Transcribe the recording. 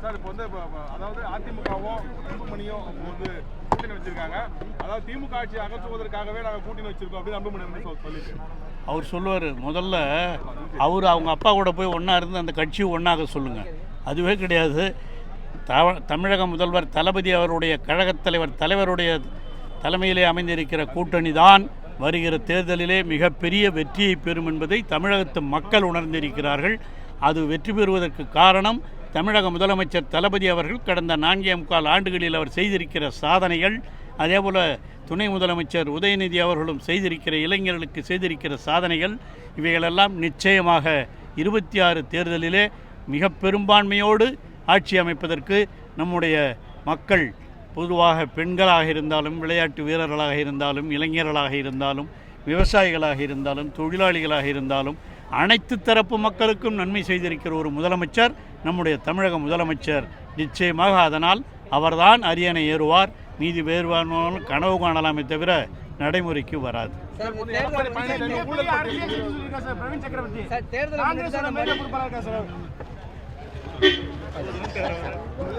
Sir இப்போ வந்து அதாவது அதிமுகவும் அன்புமணியும் வந்து கூட்டணி வச்சிருக்காங்க. அதாவது திமுக ஆட்சி அகற்றுவதற்காகவே நாங்கள் கூட்டணி வச்சிருக்கோம் அப்படின்னு அன்புமணி சொல்லிட்டு அவர் சொல்லுவார். முதல்ல அவங்க அப்பா கூட போய் ஒன்றா இருந்து அந்த கட்சியை ஒன்றாக சொல்லுங்கள். அதுவே கிடையாது. தமிழக முதல்வர் தளபதி அவருடைய கழகத் தலைவருடைய தலைமையிலே அமைந்திருக்கிற கூட்டணி தான் வருகிற தேர்தலிலே மிகப்பெரிய வெற்றியை பெறும் என்பதை தமிழகத்து மக்கள் உணர்ந்திருக்கிறார்கள். அது வெற்றி பெறுவதற்கு காரணம் தமிழக முதலமைச்சர் தளபதி அவர்கள் கடந்த 4.25 ஆண்டுகளில் அவர் செய்திருக்கிற சாதனைகள், அதேபோல் துணை முதலமைச்சர் உதயநிதி அவர்களும் செய்திருக்கிற இளைஞர்களுக்கு செய்திருக்கிற சாதனைகள், இவைகளெல்லாம் நிச்சயமாக 26 தேர்தலிலே மிக பெரும்பான்மையோடு ஆட்சி அமைப்பதற்கு நம்முடைய மக்கள், பொதுவாக பெண்களாக இருந்தாலும், விளையாட்டு வீரர்களாக இருந்தாலும், இளைஞர்களாக இருந்தாலும், விவசாயிகளாக இருந்தாலும், தொழிலாளிகளாக இருந்தாலும், அனைத்து தரப்பு மக்களுக்கும் நன்மை செய்திருக்கிற ஒரு முதலமைச்சர் நம்முடைய தமிழக முதலமைச்சர். நிச்சயமாக அதனால் அவர்தான் அரியணை ஏறுவார். நீதி வேறுவானாலும் கனவு காணலாமே தவிர நடைமுறைக்கு வராது.